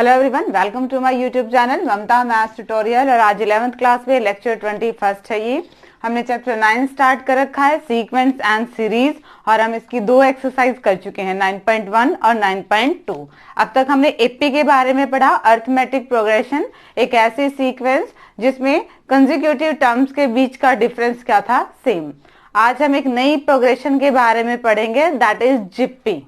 Hello everyone, welcome to my YouTube channel Mamta maths tutorial. और आज 11th class में lecture 21 है। ये हमने चैप्टर 9 स्टार्ट कर रखा है, सीक्वेंस एंड सीरीज, और हम इसकी दो एक्सरसाइज कर चुके हैं, 9.1 और 9.2। अब तक हमने एपी के बारे में पढ़ा, अर्थमेटिक प्रोग्रेशन, एक ऐसी सीक्वेंस जिसमें कंसेक्यूटिव टर्म्स के बीच का डिफरेंस क्या था, सेम। आज हम एक नई प्रोग्रेशन के बारे में पढ़ेंगे, दैट इज जिप्पी।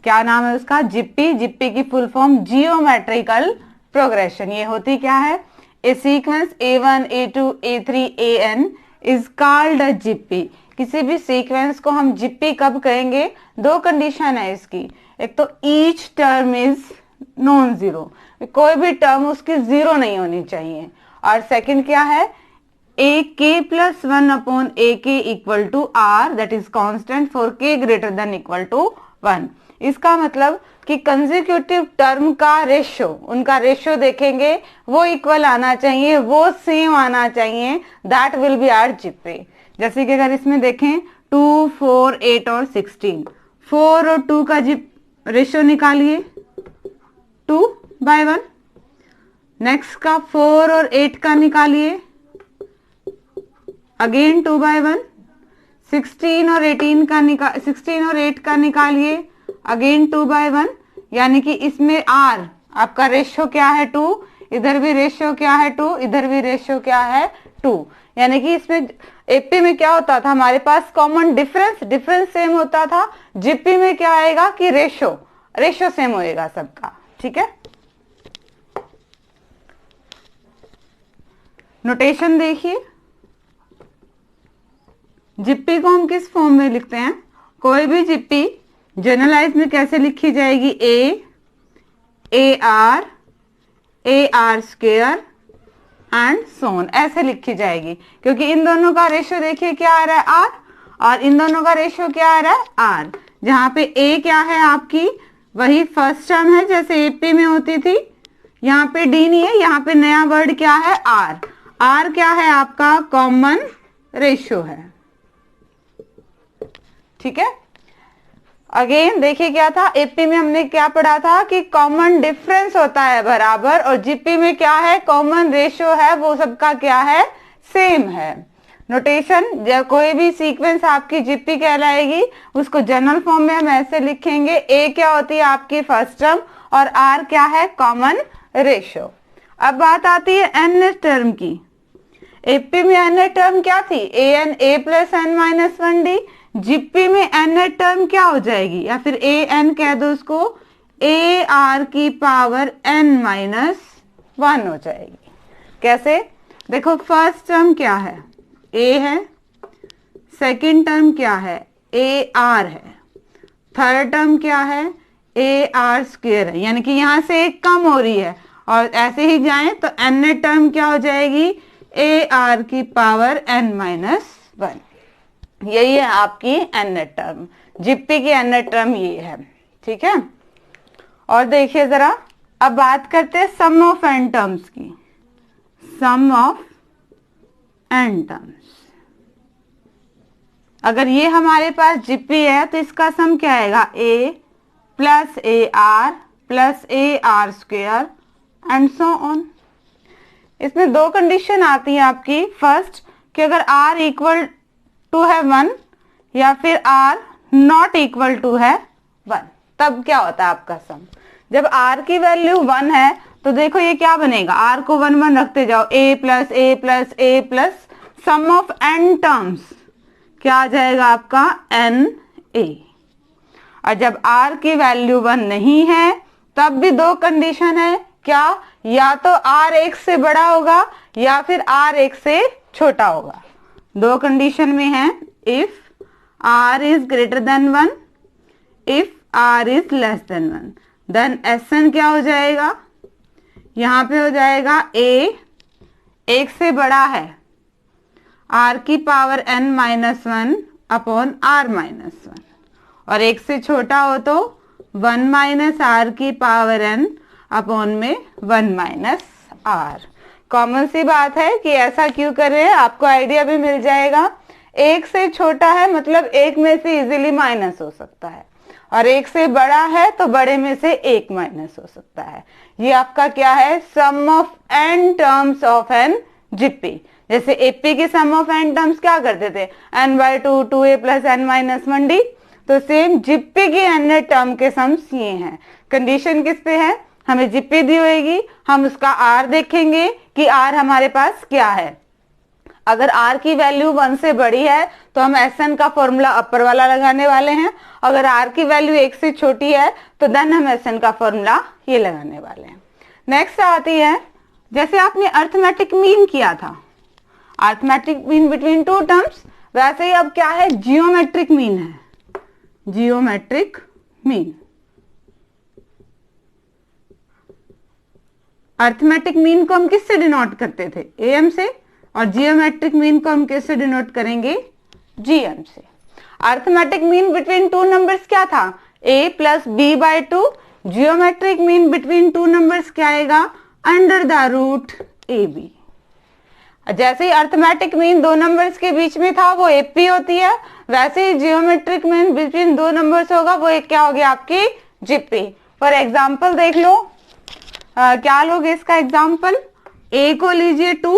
क्या नाम है उसका? जिप्पी। जिप्पी की फुल फॉर्म जियोमेट्रिकल प्रोग्रेशन। ये होती क्या है? A sequence A1, A2, A3, AN is called a GP. किसी भी सीक्वेंस को हम जिप्पी कब कहेंगे? दो कंडीशन है इसकी। एक तो each term is non zero, कोई भी टर्म उसकी जीरो नहीं होनी चाहिए। और सेकंड क्या है? AK+1/AK equal to R, that is constant for K greater than equal to 1। इसका मतलब कि कंसेक्यूटिव टर्म का रेशियो, उनका रेशियो देखेंगे, वो इक्वल आना चाहिए, वो सेम आना चाहिए, that will be our GP. जैसे कि अगर इसमें देखें 2, 4, 8 और 16, 4 और 2 का रेशियो निकालिए 2/1। नेक्स्ट का 4 और 8 का निकालिए, अगेन 2/1। 16 और 8 का निकालिए, अगेन 2/1। यानी कि इसमें R आपका रेशियो क्या है? 2। इधर भी रेशियो क्या है? 2। इधर भी रेशियो क्या है? 2। यानी कि इसमें एपी में क्या होता था, हमारे पास कॉमन डिफरेंस सेम होता था। जिप्पी में क्या आएगा कि रेशियो सेम होएगा सबका। ठीक है, नोटेशन देखिए। जिप्पी को हम किस फॉर्म में लिखते हैं? कोई भी जिप्पी जनरलाइज में कैसे लिखी जाएगी? AR स्क्वायर एंड सोन, ऐसे लिखी जाएगी। क्योंकि इन दोनों का रेशियो देखिए क्या आ रहा है? R, और इन दोनों का रेशियो क्या आ रहा है? R। जहां पे A क्या है आपकी, वही फर्स्ट टर्म है जैसे एपी में होती थी। यहाँ पे D नहीं है, यहाँ पे नया वर्ड क्या है? R। R क्या है आपका? कॉमन रेशियो है। ठीक है, अगेन देखिए क्या था, एपी में हमने क्या पढ़ा था कि कॉमन डिफरेंस होता है बराबर, और जीपी में क्या है? कॉमन रेशियो है, वो सबका क्या है? सेम है। नोटेशन, जब कोई भी सीक्वेंस आपकी जीपी कहलाएगी, उसको जनरल फॉर्म में हम ऐसे लिखेंगे, ए क्या होती है आपकी फर्स्ट टर्म, और आर क्या है? Common ratio. अब बात आती है एन टर्म की। एपी में एन टर्म क्या थी? AN A+n-1D। जिप्पी में एन टर्म क्या हो जाएगी, या फिर AN कह दो उसको, AR⁻n-1 हो जाएगी। कैसे? देखो, फर्स्ट टर्म क्या है? A है। सेकंड टर्म क्या है? AR है। थर्ड टर्म क्या है? AR स्क्वायर है। यानी कि यहां से एक कम हो रही है, और ऐसे ही जाएं तो एन टर्म क्या हो जाएगी? AR⁻n-1। यही है आपकी एन टर्म। जिप्पी की एन टर्म ये है। ठीक है, और देखिए जरा, अब बात करते हैं सम ऑफ एन टर्म्स की। सम ऑफ एन टर्म्स, अगर ये हमारे पास जिप्पी है तो इसका सम क्या आएगा? A+AR+AR square and so on. इसमें दो कंडीशन आती है आपकी। फर्स्ट कि अगर R इक्वल टू है 1, या फिर R नॉट इक्वल टू है 1, तब क्या होता है आपका सम? जब R की वैल्यू 1 है तो देखो ये क्या बनेगा, R को 1 1 रखते जाओ, A+A+A+ some of n terms क्या आ जाएगा आपका? NA। और जब R की वैल्यू 1 नहीं है तब भी दो कंडीशन है। क्या? या तो R 1 से बड़ा होगा, या फिर R 1 से छोटा होगा। दो कंडीशन में है, if R is greater than 1, if R is less than 1, then Sn क्या हो जाएगा? यहां पे हो जाएगा A 1 से बड़ा है, R⁻n-1/R-1, और 1 से छोटा हो तो 1 - R⁻1-1 - कॉमन सी बात है कि ऐसा क्यों कर रहे हैं, आपको आइडिया भी मिल जाएगा। 1 से छोटा है मतलब 1 में से इजीली माइनस हो सकता है, और 1 से बड़ा है तो बड़े में से 1 माइनस हो सकता है। ये आपका क्या है, sum of n terms of an GP. जैसे एपी के सम ऑफ n टर्म्स क्या करते थे, n/2 2a प्लस n-1d, तो सेम जीपी के अन्य टर्म के सम्स ये हैं। कंडीशन किस पे है, हमें जीपी दी होगी, हम उसका आर देखेंगे कि आर हमारे पास क्या है। अगर r की वैल्यू 1 से बड़ी है तो हम Sn का फॉर्मूला अपर वाला लगाने वाले हैं, अगर r की वैल्यू 1 से छोटी है तो देन हम Sn का फॉर्मूला ये लगाने वाले हैं। नेक्स्ट आती है, जैसे आपने अर्थमेटिक मीन किया था, arithmetic mean between to terms, वैसे ही अब क्या है, जियोमेट्रिक मीन है, जियोमेट्रिक मीन। अर्थमेटिक मीन को हम किससे डिनोट करते थे, am से, और जियोमेट्रिक मीन को हम किससे डिनोट करेंगे, gm से। Arithmetic mean between two numbers क्या था, a plus b/2, geometric mean between two numbers क्या आएगा, अंडर द रूट ab। जैसे ही अर्थमेटिक मीन दो नंबर्स के बीच में था वो AP होती है, वैसे ही जियोमेट्रिक मीन बिटवीन दो नंबर्स होगा वो एक क्या होगी आपकी GP। फॉर एग्जाम्पल देख लो, क्या लोगे इसका एग्जाम्पल, A को लीजिए 2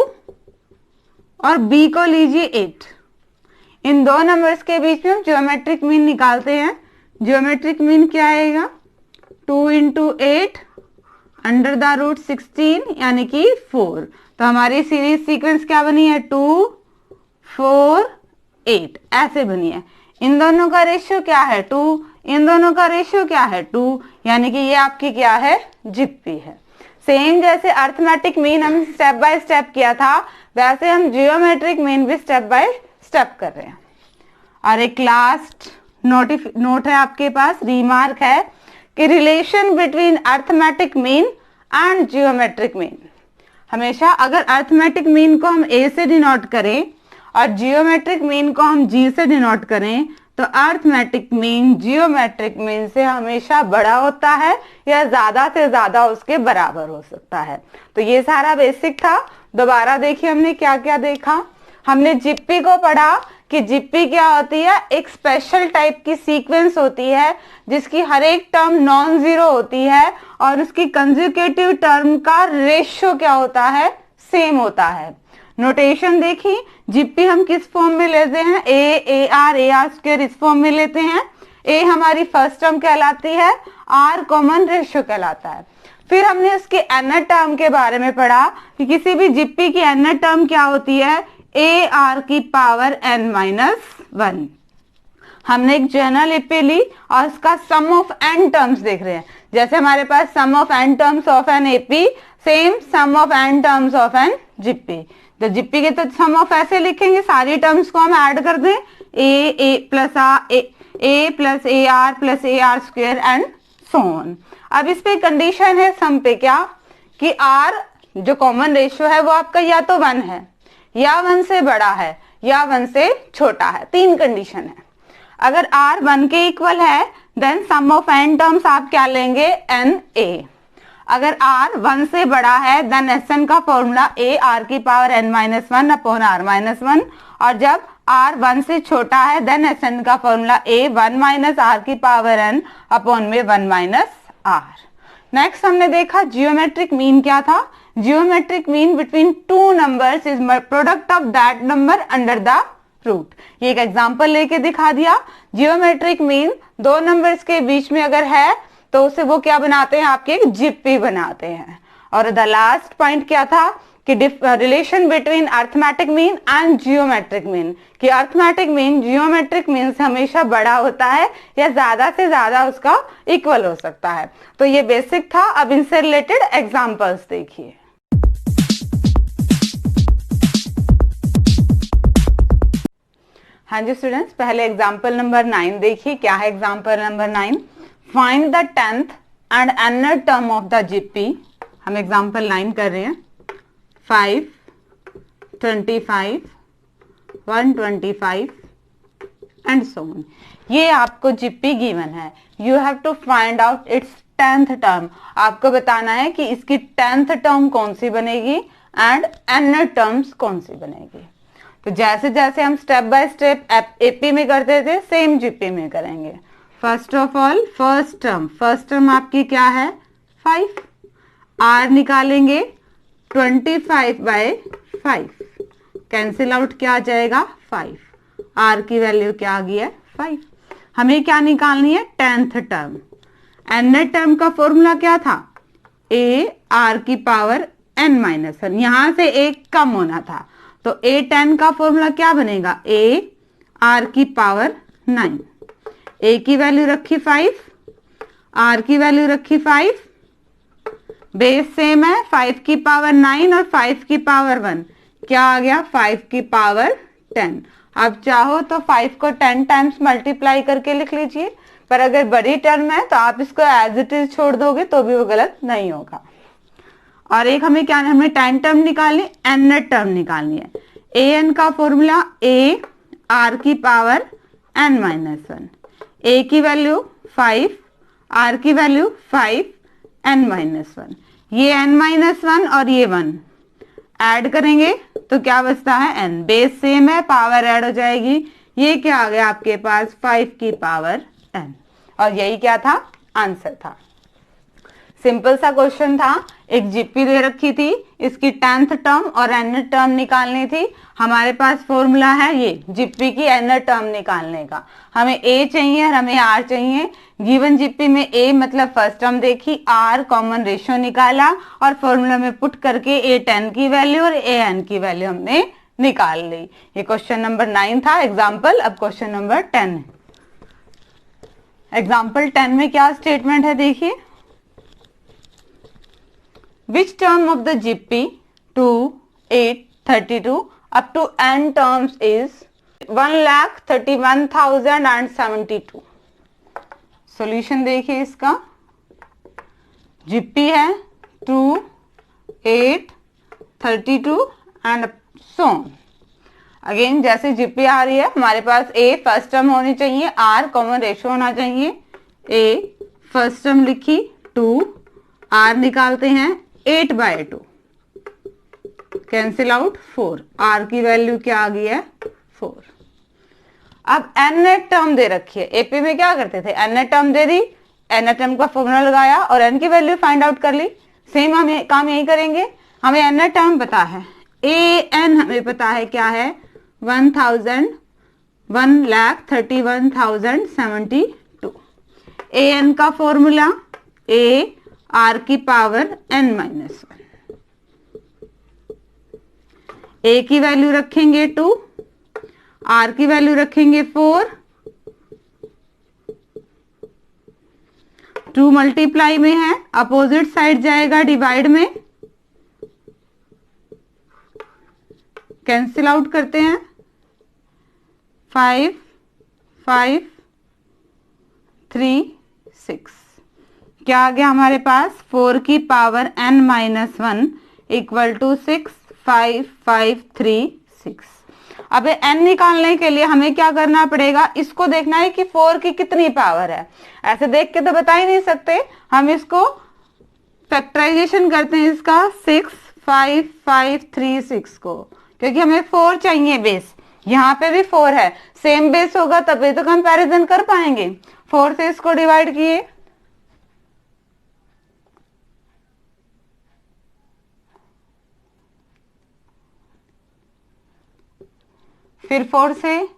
और B को लीजिए 8। इन दो नंबर्स के बीच में हम ज्योमेट्रिक मीन निकालते हैं। ज्योमेट्रिक मीन क्या आएगा, 2 इंटू 8 अंडर द रूट 16 यानी कि 4। तो हमारी सीरीज सीक्वेंस क्या बनी है, 2 4 8 ऐसे बनी है। इन दोनों का रेशियो क्या है 2, इन दोनों का रेशियो क्या है 2, यानी कि ये आपकी क्या है, जीपी है। सेम जैसे अर्थमेटिक मीन हम स्टेप बाय स्टेप किया था, वैसे हम जियोमेट्रिक मीन भी स्टेप बाय स्टेप कर रहे हैं। और एक लास्ट नोट है आपके पास, रिमार्क है कि relation between arithmetic mean and geometric mean, हमेशा अगर अर्थमेटिक मीन को हम A से डिनोट करें और जियोमेट्रिक मीन को हम G से डिनोट करें तो अर्थमेटिक मीन जियोमेट्रिक मीन से हमेशा बड़ा होता है या ज्यादा से ज्यादा उसके बराबर हो सकता है। तो ये सारा बेसिक था। दोबारा देखिए हमने क्या क्या देखा। हमने जीपी को पढ़ा कि जीपी क्या होती है, एक स्पेशल टाइप की सीक्वेंस होती है जिसकी हर एक टर्म नॉन जीरो होती है और उसकी कंसेक्यूटिव टर्म का रेशियो क्या होता है, सेम होता है। नोटेशन देखी, जीपी हम किस फॉर्म में लेते हैं, ए आर स्क्वायर इस फॉर्म में लेते हैं। ए हमारी फर्स्ट टर्म कहलाती है, आर कॉमन रेशियो कहलाता है। फिर हमने उसके एनर टर्म के बारे में पढ़ा कि किसी भी जीपी की एनर टर्म क्या होती है, ए आर की पावर n-1। हमने एक जनरल एपी ली और उसका सम ऑफ n टर्म्स देख रहे हैं। जैसे हमारे पास sum of n terms of an AP, same sum of n terms of an GP. तो जीपी के तो सम ऑफ ऐसे लिखेंगे, सारी टर्म्स को हम ऐड कर दें, a plus a r plus a r square and so on. अब इस पे कंडीशन है सम पे क्या, कि आर जो कॉमन रेशियो है वो आपका या तो 1 है या 1 से बड़ा है या 1 से छोटा है, 3 कंडीशन है। अगर r 1 के इक्वल है then sum of n terms आप क्या लेंगे, na। अगर r 1 से बड़ा है देन Sn का फॉर्मूला a r की पावर n-1 अपॉन r-1, और जब r 1 से छोटा है देन Sn का फॉर्मूला a 1 माइनस r की पावर n अपॉन में 1 माइनस r। नेक्स्ट हमने देखा जियोमेट्रिक मीन क्या था, geometric mean between two numbers is product of that number under the root. ये एक एग्जांपल लेके दिखा दिया। जियोमेट्रिक मीन दो नंबर्स के बीच में अगर है तो उसे वो क्या बनाते हैं, आपके एक जीपी बनाते हैं। और द लास्ट पॉइंट क्या था कि relation between arithmetic mean and geometric mean, कि अर्थमेटिक मीन जियोमेट्रिक मीन से हमेशा बड़ा होता है या ज्यादा से ज्यादा उसका इक्वल हो सकता है। तो ये बेसिक था। अब इनसे रिलेटेड एग्जांपल्स देखिए। हाँ जी स्टूडेंट्स, पहले एग्जांपल नंबर 9 देखिए। क्या है example number 9, find the 10th and nth term of the GP. हम एग्जांपल 9 कर रहे हैं। 5, 25, 125 एंड सो ऑन। ये आपको जीपी गिवन है, you have to find out its 10th term. आपको बताना है कि इसकी 10th टर्म कौन सी बनेगी एंड एनर टर्म्स कौन सी बनेगी। तो जैसे जैसे हम स्टेप बाय स्टेप एपी में करते थे सेम जीपी में करेंगे। First of all first term आपकी क्या है 5, आर निकालेंगे 25/5, कैंसिल आउट क्या आ जाएगा 5, आर की वैल्यू क्या आ गई है 5। हमें क्या निकालनी है 10th टर्म। nth टर्म का फॉर्मूला क्या था a r की पावर n-1, यहां से एक कम होना था तो a10 का फॉर्मूला क्या बनेगा a r की पावर 9, a की वैल्यू रखी 5, r की वैल्यू रखी 5, बेस सेम है 5 की पावर 9 और 5 की पावर 1, क्या आ गया 5 की पावर 10। अब चाहो तो 5 को 10 टाइम्स मल्टीप्लाई करके लिख लीजिए, पर अगर बड़ी टर्म है तो आप इसको एज इट इज छोड़ दोगे तो भी वो गलत नहीं होगा। और एक हमें क्या है, हमें 10 टर्म निकालनी, n टर्म निकालनी है। an का फॉर्मूला a r की पावर n-1, a की वैल्यू 5, r की वैल्यू 5, n-1, ये n-1 और ये 1 ऐड करेंगे तो क्या बचता है n, बेस सेम है पावर ऐड हो जाएगी, ये क्या आ गया आपके पास 5 की पावर n, और यही क्या था आंसर था। सिंपल सा क्वेश्चन था, एक जीपी दे रखी थी, इसकी 10th टर्म और n टर्म निकालनी थी। हमारे पास फॉर्मूला है ये जीपी की n टर्म निकालने का, हमें a चाहिए और हमें r चाहिए। गिवन जीपी में a मतलब फर्स्ट टर्म देखी, r कॉमन रेशियो निकाला और फॉर्मूला में पुट करके a10 की वैल्यू और an की वैल्यू हमने निकाल ली। ये क्वेश्चन नंबर 9 था एग्जाम्पल। अब क्वेश्चन नंबर 10, एग्जाम्पल 10 में क्या स्टेटमेंट है देखिए, which term of the GP 2, 8, 32 up to n terms is 1,31,072। Solution देखिए इसका, जीपी है 2, 8, 32 एंड सो ऑन। अगेन जैसे जीपी आ रही है हमारे पास a फर्स्ट टर्म होनी चाहिए, r कॉमन रेशियो होना चाहिए, a फर्स्ट टर्म लिखी 2, r निकालते हैं 8/2, कैंसिल आउट 4, r की वैल्यू क्या आ गई है 4। अब n टर्म दे रखी है, एपी में क्या करते थे n टर्म दे दी, n टर्म का फॉर्मूला लगाया और n की वैल्यू फाइंड आउट कर ली। सेम हम काम यही करेंगे, हमें n टर्म पता है, an हमें पता है क्या है 1,31,072, an का फॉर्मूला a r की पावर n-1, a की वैल्यू रखेंगे 2, r की वैल्यू रखेंगे 4, 2 मल्टीप्लाई में है, अपोजिट साइड जाएगा डिवाइड में, कैंसिल आउट करते हैं 5, 5, 3, 6, क्या आ गया हमारे पास 4 की पावर n-1 इक्वल टू 6, 5, 5, 3, 6। अब n निकालने के लिए हमें क्या करना पड़ेगा, इसको देखना है कि 4 की कितनी पावर है, ऐसे देख के तो बता ही नहीं सकते, हम इसको फैक्टराइजेशन करते हैं इसका 6, 5, 5, 3, 6 को, क्योंकि हमें 4 चाहिए बेस, यहाँ पे भी 4 है, सेम बेस होगा तभी तो कंपैरिजन कर पाएंगे। 4 से इसको डिवाइड किए, फिर 4 से,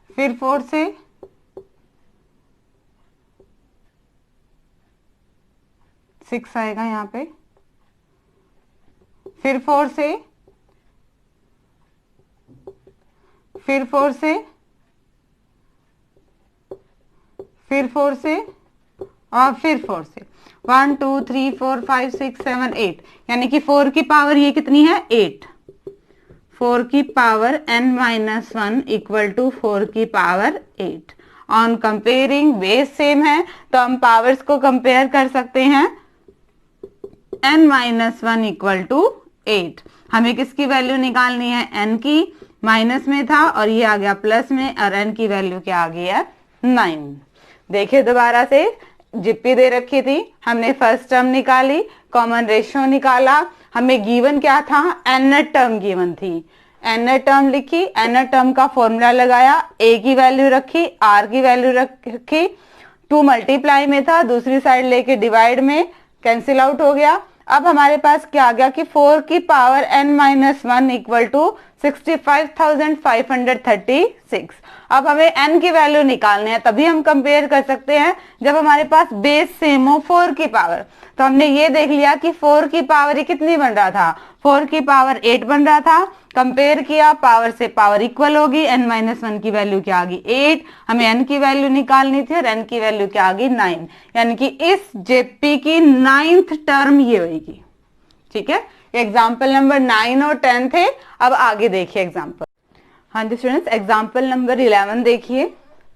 फिर 4 से, सिक्स आएगा यहाँ पे, फिर 4 से, फिर 4 से, फिर 4 से और फिर 4 से, 1, 2, 3, 4, 5, 6, 7, 8, यानी कि 4 की पावर ये कितनी है 8, 4 की पावर n-1 इक्वल टू 4 की power 8। On comparing base same है तो हम पावर्स को कंपेयर कर सकते हैं, n-1 इक्वल टू 8। हमें किसकी वैल्यू निकालनी है, n की, माइनस में था और ये आ गया प्लस में, और n की वैल्यू क्या आ गई है 9। देखिए दोबारा से, जीपी दे रखी थी, हमने फर्स्ट टर्म निकाली, कॉमन रेशियो निकाला, हमें गिवन क्या था, एन टर्म गिवन थी, एन टर्म लिखी, एन टर्म का फॉर्मूला लगाया, ए की वैल्यू रखी, आर की वैल्यू रखी, 2 मल्टीप्लाई में था, दूसरी साइड लेके डिवाइड में, कैंसिल आउट हो गया। अब हमारे पास क्या आ गया कि 4 की power n minus 1 equal to 65,536। अब हमें n की वैल्यू निकालनी है, तभी हम कंपेयर कर सकते हैं जब हमारे पास बेस सेम हो 4 की पावर। तो हमने ये देख लिया कि 4 की पावर ये कितनी बन रहा था, 4 की पावर 8 बन रहा था, कंपेयर किया, पावर से पावर इक्वल होगी, n माइनस 1 की वैल्यू क्या आ गई 8, हमें n की वैल्यू निकालनी थी और n की वैल्यू क्या आ गई 9, यानी कि इस जेपी की 9th टर्म ये होगी। ठीक है, एग्जाम्पल नंबर 9 और 10 थे। अब आगे देखिए एग्जाम्पल। हाँ जी स्टूडेंट्स, एग्जाम्पल नंबर 11 देखिए।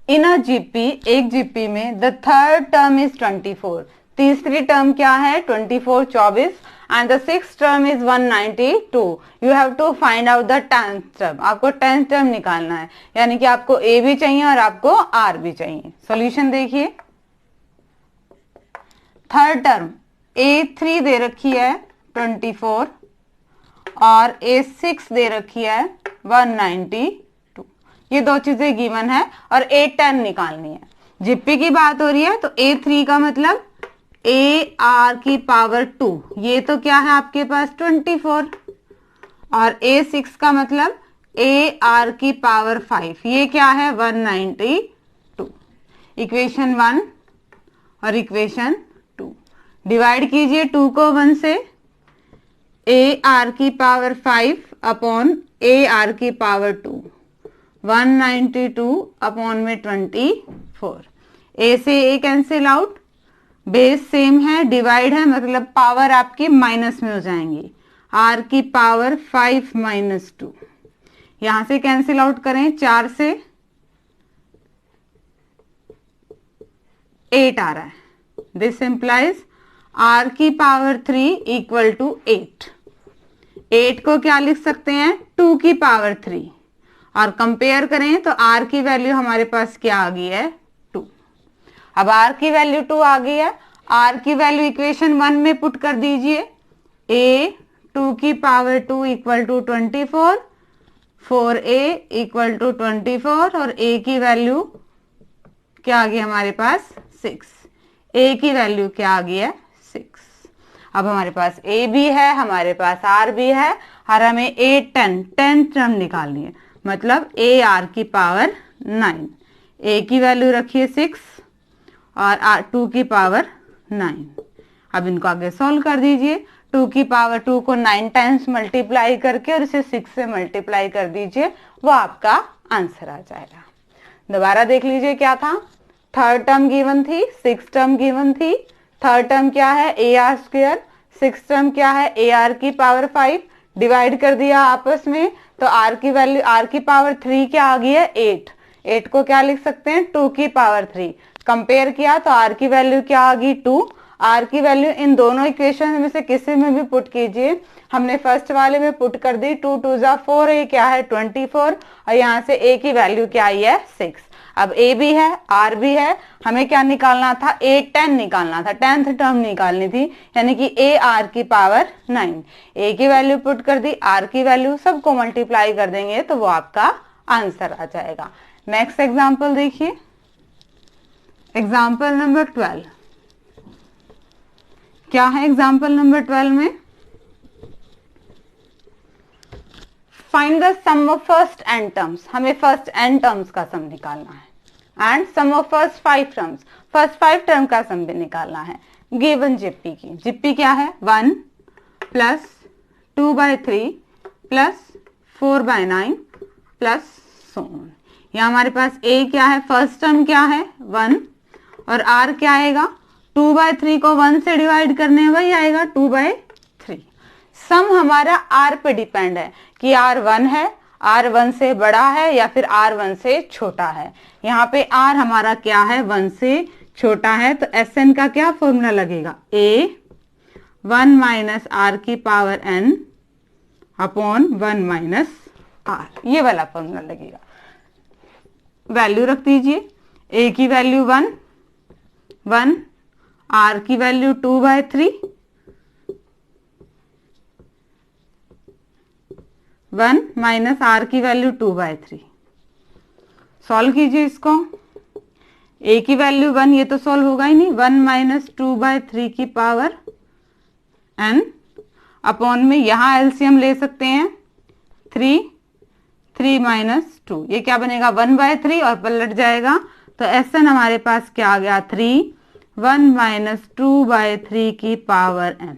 इन अ जीपी, एक जीपी में द थर्ड टर्म इज 24, तीसरी टर्म क्या है 24 24, and the sixth term is 192। You have to find out the 10th term, आपको 10th टर्म निकालना है, यानी कि आपको ए भी चाहिए और आपको आर भी चाहिए। सॉल्यूशन देखिए, थर्ड टर्म A3 दे रखी है 24 और A6 दे रखी है 192, ये दो चीजें गिवन है और A10 निकालनी है। जीपी की बात हो रही है तो A3 का मतलब AR की पावर 2, ये तो क्या है आपके पास 24, और A6 का मतलब AR की पावर 5, ये क्या है 192। इक्वेशन 1 और इक्वेशन 2 डिवाइड कीजिए, 2 को 1 से, AR की पावर 5 अपॉन AR की पावर 2, 192 अपॉन में 24, A से A cancel out, base same है, डिवाइड है, मतलब पावर आपकी माइनस में हो जाएंगी, R की पावर 5 माइनस 2, यहां से कैंसिल आउट करें, 4 से 8 आ रहा है, दिस इंप्लाइज R की पावर 3 इक्वल टू 8। 8 को क्या लिख सकते हैं 2 की पावर 3, और कंपेयर करें तो R की वैल्यू हमारे पास क्या आ गई है 2। अब R की वैल्यू 2 आ गई है, R की वैल्यू इक्वेशन 1 में पुट कर दीजिए, A 2 की power 2 equal to 24, 4A equal to 24, और A की वैल्यू क्या आ गई हमारे पास 6, A की वैल्यू क्या आ गई है 6। अब हमारे पास A भी है, हमारे पास R भी है, और हमें A10 टर्म निकालनी है, मतलब AR की पावर 9, A की वैल्यू रखिए 6 और R2 की पावर 9। अब इनको आगे सॉल्व कर दीजिए, 2 की पावर 2 को 9 टाइम्स मल्टीप्लाई करके और इसे 6 से मल्टीप्लाई कर दीजिए, वो आपका आंसर आ जाएगा। दोबारा देख लीजिए क्या था, थर्ड टर्म गिवन थी, सिक्स टर्म गिवन थी। थर्ड टर्म क्या है AR स्क्वायर, सिक्स टर्म क्या है AR की पावर 5, डिवाइड कर दिया आपस में, तो R की वैल्यू, R की पावर 3 क्या आ गई है 8, 8 को क्या लिख सकते हैं 2 की पावर 3, कंपेयर किया तो R की वैल्यू क्या आ गई 2, R की वैल्यू इन दोनों इक्वेशन में से किसी में भी पुट कीजिए, हमने फर्स्ट वाले में पुट कर दी, 2 2 जा 4, A क्या है 24, और यहाँ से A की वैल्यू क्या आई है 6। अब A भी है R भी है, हमें क्या निकालना था A10 निकालना था, 10th टर्म निकालनी थी, यानी कि AR की पावर 9, A की वैल्यू पुट कर दी, R की वैल्यू, सबको मल्टीप्लाई कर देंगे तो वो आपका आंसर आ जाएगा। नेक्स्ट एग्जाम्पल देखिए, एग्जाम्पल नंबर 12। क्या है एग्जाम्पल नंबर 12 में, find the sum of first n terms, हमें फर्स्ट एन टर्म्स का सम निकालना है, and sum of first 5 terms, first 5 term का सम भी निकालना है। गिवन जीपी की, जीपी क्या है 1 plus 2/3 plus 4/9 plus so on। यहाँ हमारे पास A क्या है, फर्स्ट टर्म क्या है 1, और R क्या आएगा 2/3 को 1 से डिवाइड करने वही आएगा 2/3। सम हमारा R पे डिपेंड है कि R 1 है, R 1 से बड़ा है या फिर R 1 से छोटा है। यहाँ पे R हमारा क्या है 1 से छोटा है, तो Sn का क्या फॉर्मूला लगेगा, A 1 माइनस R की power n upon 1 minus R, ये वाला फॉर्मूला लगेगा। वैल्यू रख दीजिए, A की वैल्यू 1 1, R की वैल्यू 2/3, 1 माइनस आर की वैल्यू 2/3। सॉल्व कीजिए इसको। ए की वैल्यू 1, ये तो सॉल्व होगा ही नहीं। 1 माइनस 2/3 की पावर n अपॉन में यहाँ एलसीएम ले सकते हैं 3 माइनस 2, ये क्या बनेगा 1/3 और पलट जाएगा तो Sn हमारे पास क्या आ गया 3, 1 माइनस 2/3 की पावर n।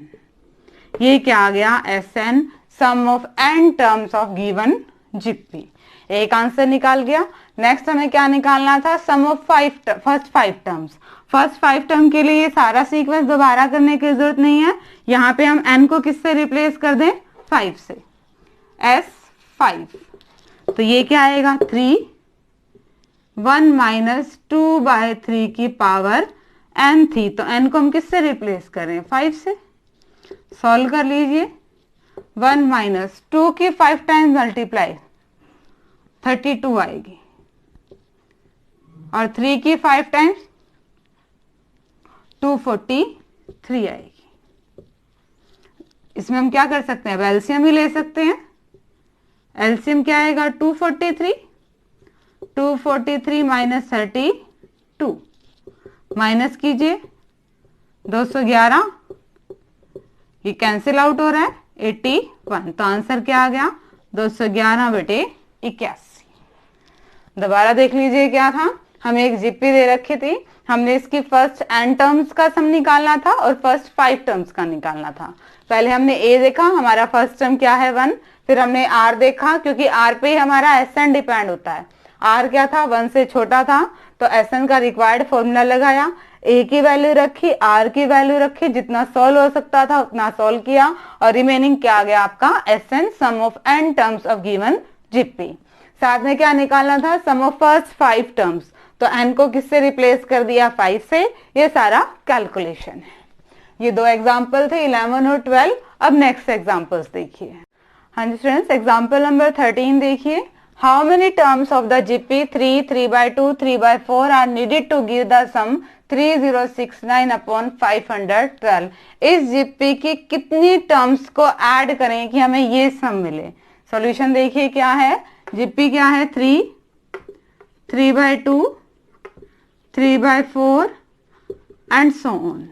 ये क्या आ गया Sn, sum of n terms of given GP. एक आंसर निकाल गया। नेक्स्ट हमें क्या निकालना था, sum of first 5 terms. First 5 term के लिए ये सारा सीक्वेंस दोबारा करने की जरूरत नहीं है। यहाँ पे हम n को किससे रिप्लेस कर दें, 5 से, S5। तो ये क्या आएगा 3, 1 माइनस 2/3 की पावर n थी, तो n को हम किससे रिप्लेस करें, 5 से। सॉल्व कर लीजिए। 1 माइनस 2 की 5 टाइम्स मल्टीप्लाई 32 आएगी, और 3 की 5 टाइम्स 243 आएगी। इसमें हम क्या कर सकते हैं, अब एलसीएम ही ले सकते हैं। एलसीएम क्या आएगा 243 माइनस 32, माइनस कीजिए 211, ये कैंसिल आउट हो रहा है 81, तो आंसर क्या आ गया 211/81। दोबारा देख लीजिए क्या था, हमें एक जीपी दे रखी थी, हमने इसकी फर्स्ट n टर्म्स का सम निकालना था और फर्स्ट 5 टर्म्स का निकालना था। पहले हमने a देखा, हमारा फर्स्ट टर्म क्या है 1, फिर हमने r देखा, क्योंकि r पे ही हमारा Sn डिपेंड होता है। r क्या था 1 से छोटा था, तो Sn का रिक्वायर्ड फॉर्मूला लगाया, a की वैल्यू रखी, r की वैल्यू रखी, जितना सॉल्व हो सकता था उतना सॉल्व किया, और रिमेनिंग क्या आ गया आपका Sn, sum of n terms of given GP. साथ में क्या निकालना था, सम ऑफ फर्स्ट 5 टर्म्स, तो n को किससे रिप्लेस कर दिया 5 से। ये सारा कैलकुलेशन है। ये 2 एग्जाम्पल थे 11 और 12। अब नेक्स्ट एग्जाम्पल्स देखिए। हाँ जी स्टूडेंट्स, एग्जाम्पल नंबर 13 देखिए। How many terms of the GP 3, 3/2, 3/4 are needed to give the sum 3069/512। इस जीपी की कितनी टर्म्स को ऐड करें कि हमें ये सम मिले। सॉल्यूशन देखिए क्या है। जीपी क्या है 3, 3/2, 3/4 and so on.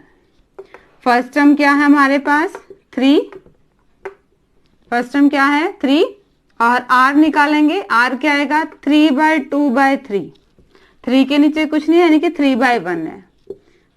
First term क्या है हमारे पास 3, फर्स्ट टर्म क्या है 3, और r निकालेंगे। r क्या आएगा 3/2/3, 3 के नीचे कुछ नहीं है, यानी कि 3/1 है।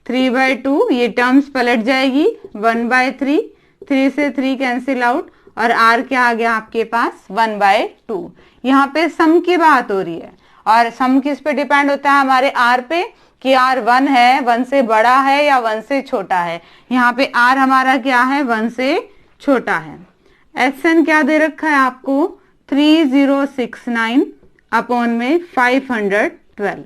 3/2 ये टर्म्स पलट जाएगी 1/3, 3 से 3 कैंसिल आउट, और r क्या आ गया आपके पास 1/2। यहाँ पे सम की बात हो रही है, और सम किस पे डिपेंड होता है हमारे r पे, कि r 1 है, 1 से बड़ा है या 1 से छोटा है। यहाँ पे r हमारा क्या है 1 से छोटा है। Sn क्या दे रखा है आपको 3069/512।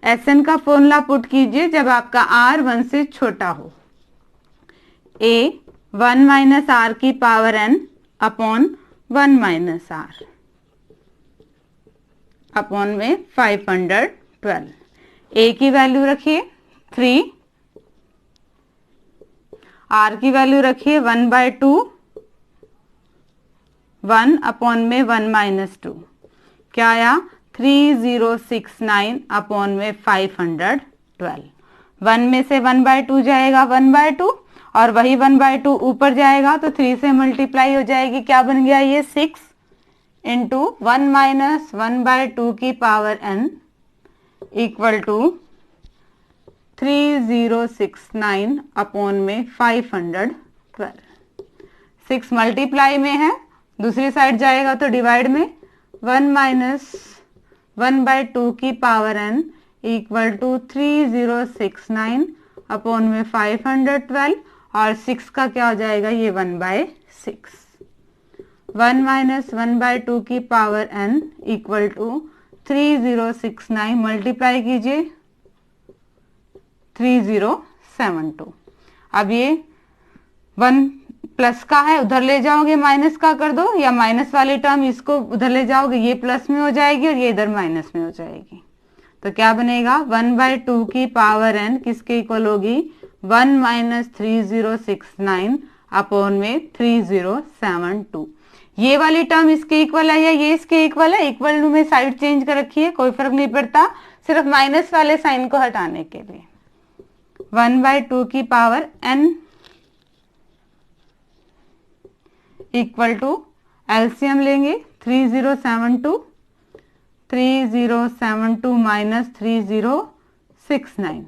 Sn का फॉर्मूला पुट कीजिए जब आपका r 1 से छोटा हो। a 1 माइनस r की power n upon 1 minus r upon में 512। a की वैल्यू रखिए 3, r की वैल्यू रखिए 1/2, 1 अपॉन में 1 माइनस 2, क्या आया 3069 में 512। 1 में से 1/2 जाएगा 1/2, और वही 1/2 ऊपर जाएगा तो 3 से मल्टीप्लाई हो जाएगी। क्या बन गया ये 6 इंटू 1 माइनस 1/2 की पावर n इक्वल टू 3069 में 512। 6 मल्टीप्लाई में है, दूसरी साइड जाएगा तो डिवाइड में। 1 माइनस 1/2 की पावर n इक्वल टू 3069 में 512, और 6 का क्या हो जाएगा ये 1/6। 1 माइनस 1/2 की power n equal to 3069, multiply कीजिए 3072। अब ये 1 प्लस का है, उधर ले जाओगे माइनस का कर दो, या माइनस वाली टर्म इसको उधर ले जाओगे ये प्लस में हो जाएगी और ये इधर माइनस में हो जाएगी। तो क्या बनेगा 1/2 की पावर n किसके इक्वल होगी 1 माइनस 3069 में 3072। ये वाली टर्म इसके इक्वल है या ये इसके इक्वल है, इक्वल टू में साइड चेंज कर रखी है, कोई फर्क नहीं पड़ता, सिर्फ माइनस वाले साइन को हटाने के लिए। 1/2 की power n equal to LCM लेंगे 3072 माइनस 3069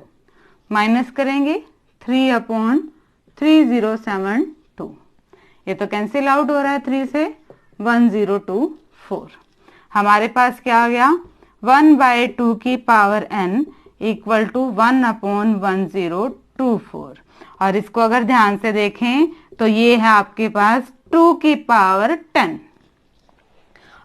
माइनस करेंगे 3/3072। ये तो कैंसिल आउट हो रहा है 3 से, 1024। हमारे पास क्या आ गया 1/2 की पावर n इक्वल टू 1/1024। और इसको अगर ध्यान से देखें तो ये है आपके पास 2 की पावर 10।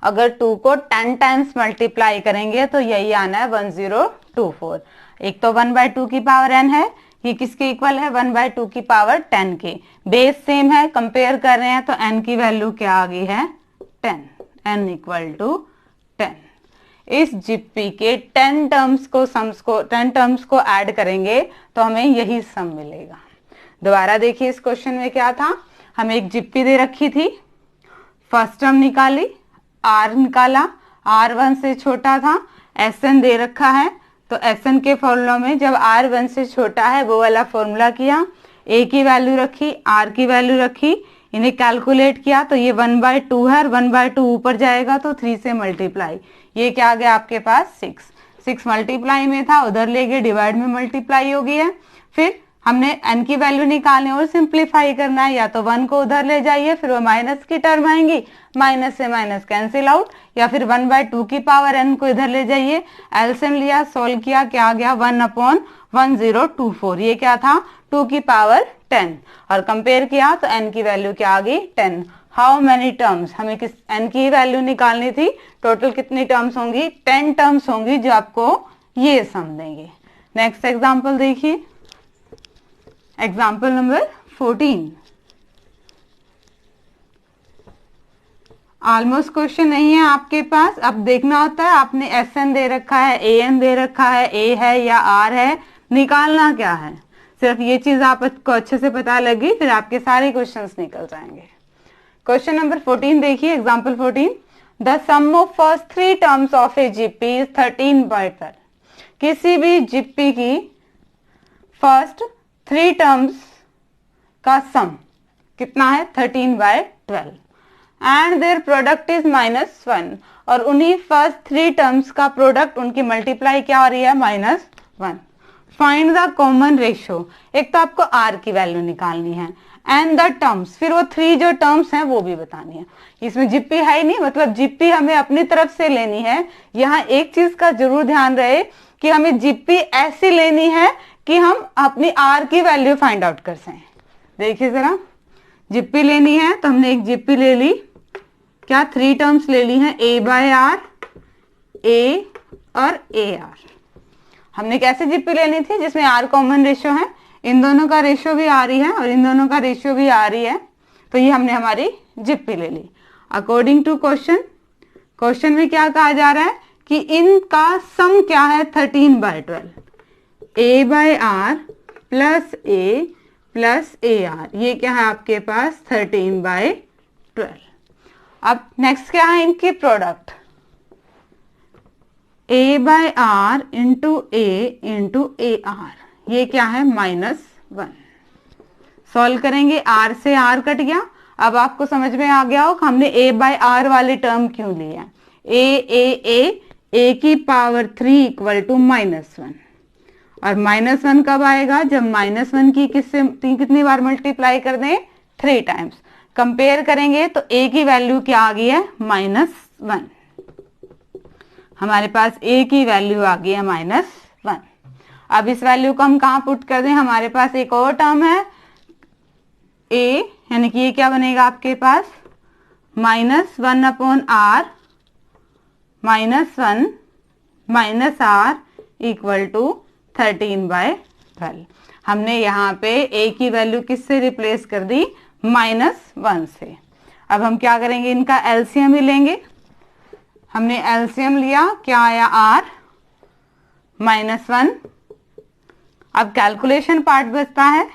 अगर 2 को 10 टाइम्स मल्टीप्लाई करेंगे तो यही आना है 1024। एक तो 1/2 की पावर n है, ये किसके इक्वल है 1/2 की पावर 10 के। बेस सेम है, कंपेयर कर रहे हैं तो n की वैल्यू क्या आ गई है 10, n इक्वल टू 10। इस जीपी के 10 टर्म्स को ऐड करेंगे तो हमें यही सम मिलेगा। दोबारा देखिए इस क्वेश्चन में क्या था, हमें एक जीपी दे रखी थी, फर्स्ट टर्म निकाली, r निकाला, r 1 से छोटा था, sn दे रखा है तो sn के फॉर्मूला में जब r 1 से छोटा है वो वाला फॉर्मूला किया, a की वैल्यू रखी, r की वैल्यू रखी, इन्हें कैलकुलेट किया तो ये 1/2 है और 1/2 ऊपर जाएगा तो 3 से मल्टीप्लाई, ये क्या आ गया आपके पास 6 मल्टीप्लाई में था, उधर ले गए डिवाइड में मल्टीप्लाई हो गई है। फिर हमने n की वैल्यू निकालनी और सिंप्लीफाई करना है, या तो 1 को उधर ले जाइए फिर वो माइनस की टर्म आएंगी, माइनस से माइनस कैंसिल आउट, या फिर 1/2 की पावर n को इधर ले जाइए, एलसीएम लिया, सोल्व किया, क्या आ गया 1/1024। ये क्या था 2 की पावर 10 और कंपेयर किया तो n की वैल्यू क्या आ गई 10। हाउ मेनी टर्म्स, हमें किस n की वैल्यू निकालनी थी, टोटल कितनी टर्म्स होंगी 10 टर्म्स होंगी जो आपको ये सम देंगे। नेक्स्ट एग्जांपल देखिए, एग्जाम्पल नंबर 14। ऑलमोस्ट क्वेश्चन नहीं है आपके पास, अब देखना होता है आपने SN दे रखा है, AN दे रखा है, A है या R है, निकालना क्या है। सिर्फ ये चीज आपको अच्छे से पता लगी फिर आपके सारे क्वेश्चंस निकल जाएंगे। क्वेश्चन नंबर 14 देखिए, example 14। The sum of first 3 terms of a GP is 13/12। किसी भी जीपी की फर्स्ट 3 टर्म्स का सम कितना है 13/12 एंड देयर प्रोडक्ट इज -1। और उन्हीं फर्स्ट 3 टर्म्स का प्रोडक्ट उनकी मल्टीप्लाई क्या हो रही है -1। फाइंड द कॉमन रेशियो, एक तो आपको r की वैल्यू निकालनी है एंड द टर्म्स, फिर वो 3 जो टर्म्स हैं वो भी बतानी है। इसमें जीपी है ही नहीं, मतलब जीपी हमें अपनी तरफ से लेनी है। यहाँ एक चीज का जरूर ध्यान रहे कि हमें जीपी ऐसी लेनी है कि हम अपनी r की वैल्यू फाइंड आउट कर सकें। देखिए जरा, जीपी लेनी है तो हमने एक जीपी ले ली, क्या 3 टर्म्स ले ली हैं, a/r, a और ar। हमने कैसे जीपी लेनी थी जिसमें r कॉमन रेशियो है, इन दोनों का रेशियो भी आ रही है और इन दोनों का रेशियो भी आ रही है, तो ये हमने हमारी जीपी ले ली। अकॉर्डिंग टू क्वेश्चन में क्या कहा जा रहा है कि इनका सम क्या है 13/12, a/r plus a plus ar, ये क्या है आपके पास 13/12। अब नेक्स्ट क्या है इनकी product, a/r into a into ar, ये क्या है -1। सॉल्व करेंगे, r से r कट गया। अब आपको समझ में आ गया हो हमने a/r वाली टर्म क्यों ली है, a की पावर 3 इक्वल टू -1। और -1 कब आएगा, जब -1 की किससे कितनी बार मल्टीप्लाई कर दें 3 टाइम्स। कंपेयर करेंगे तो a की वैल्यू क्या आ गई है -1, हमारे पास a की वैल्यू आ गई है -1। अब इस वैल्यू को हम कहाँ पुट कर दें, हमारे पास एक और टर्म है a, यानी कि ये क्या बनेगा आपके पास -1/r -1 -r इक्वल टू 13/12। हमने यहाँ पे a की वैल्यू किससे रिप्लेस कर दी -1 से। अब हम क्या करेंगे, इनका एलसीएम ही लेंगे। हमने एलसीएम लिया, क्या आया r -1। अब कैलकुलेशन पार्ट बचता है